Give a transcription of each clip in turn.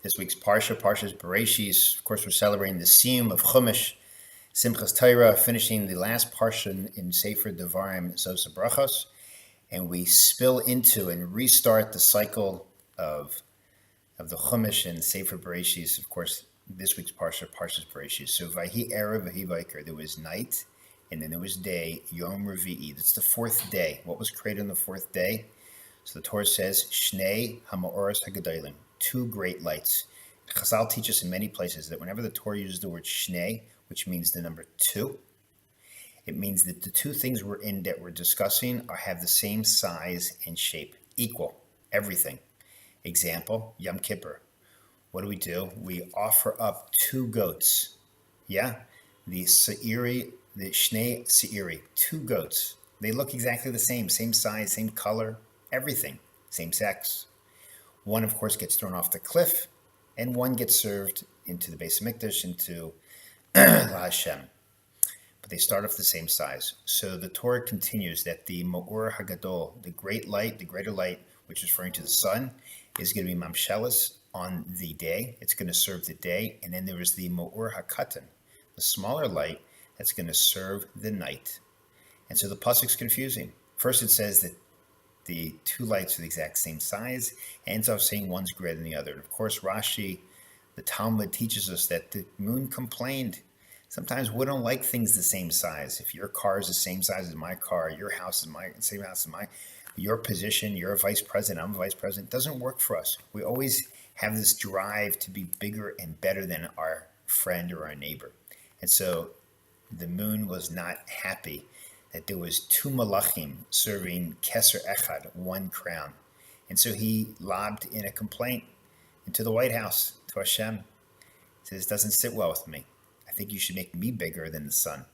This week's Parsha Beresheis. Of course, we're celebrating the Siyum of Chumash, Simchas Torah, finishing the last Parsha in Sefer Devarim, Zos Brachos, and we spill into and restart the cycle of the Chumash and Sefer Beresheis. Of course, this week's Parsha Beresheis. So Vahi Erev, Vahi Vaiker, there was night, and then there was day, Yom Revi'i. That's the fourth day. What was created on the fourth day? So the Torah says, Shnei HaMa'oros HaGedolim, two great lights. Chazal teaches in many places that whenever the Torah uses the word Shnei, which means the number two, it means that the two things that we're discussing have the same size and shape, equal, everything. Example, Yom Kippur. What do? We offer up two goats. Yeah? The Shnei Seiri, two goats. They look exactly the same size, same color, everything, same sex. One, of course, gets thrown off the cliff, and one gets served into the Beis Hamikdash, into La Hashem. But they start off the same size. So the Torah continues that the Ma'or HaGadol, the greater light, which is referring to the sun, is going to be Mamshelis on the day. It's going to serve the day. And then there is the Ma'or HaKatan, the smaller light, that's going to serve the night. And so the pasuk's confusing. First it says that the two lights are the exact same size, ends up saying one's greater than the other. And of course, Rashi, the Talmud, teaches us that the moon complained. Sometimes we don't like things the same size. If your car is the same size as my car, your house is same house as mine, your position, you're a vice president, I'm a vice president, it doesn't work for us. We always have this drive to be bigger and better than our friend or our neighbor. And so the moon was not happy that there was two malachim serving keser echad, one crown. And so he lobbed in a complaint into the White House to Hashem. He says, it doesn't sit well with me. I think you should make me bigger than the sun.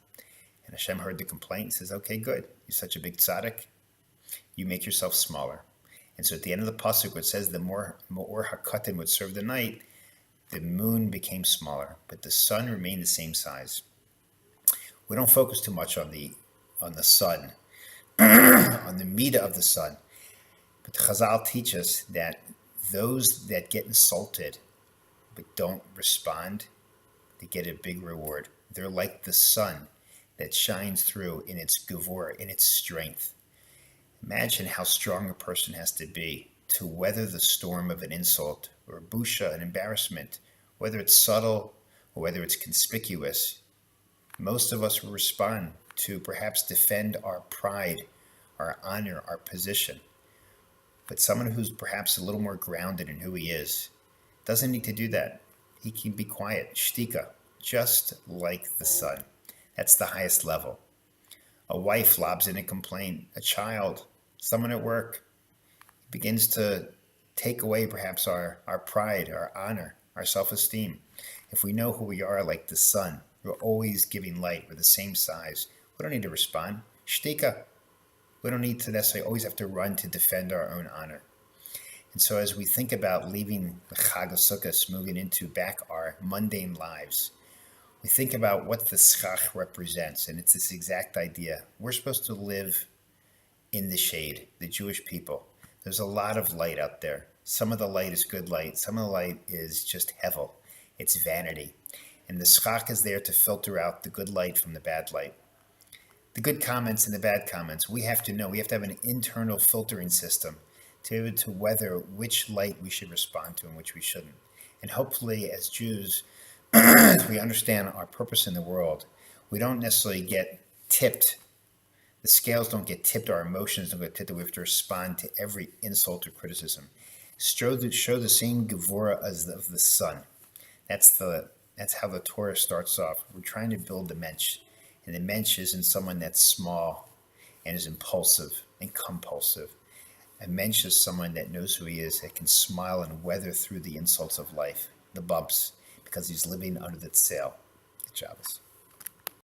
And Hashem heard the complaint and says, okay, good. You're such a big tzaddik. You make yourself smaller. And so at the end of the pasuk, it says the Ma'or HaKatan would serve the night, the moon became smaller, but the sun remained the same size. We don't focus too much on the sun, on the midah of the sun. But the Chazal teach us that those that get insulted but don't respond, they get a big reward. They're like the sun that shines through in its gevurah, in its strength. Imagine how strong a person has to be to weather the storm of an insult or busha, an embarrassment, whether it's subtle or whether it's conspicuous. Most of us will respond to perhaps defend our pride, our honor, our position. But someone who's perhaps a little more grounded in who he is doesn't need to do that. He can be quiet, shtika, just like the sun. That's the highest level. A wife lobs in a complaint, a child, someone at work begins to take away perhaps our pride, our honor, our self-esteem. If we know who we are like the sun, we're always giving light, we're the same size. We don't need to respond. Shtika. We don't need to necessarily always have to run to defend our own honor. And so as we think about leaving the Chag of Sukkot, moving into back our mundane lives, we think about what the schach represents, and it's this exact idea. We're supposed to live in the shade, the Jewish people. There's a lot of light out there. Some of the light is good light. Some of the light is just hevel. It's vanity. And the schach is there to filter out the good light from the bad light. The good comments and the bad comments, we have to know. We have to have an internal filtering system to be able to weather which light we should respond to and which we shouldn't. And hopefully, as Jews, as we understand our purpose in the world, we don't necessarily get tipped. The scales don't get tipped. Our emotions don't get tipped. We have to respond to every insult or criticism. Show the same gevurah as of the sun. That's how the Torah starts off. We're trying to build the mensch. And the mensch isn't someone that's small and is impulsive and compulsive. A mensch is someone that knows who he is, that can smile and weather through the insults of life, the bumps, because he's living under that sail. Good job.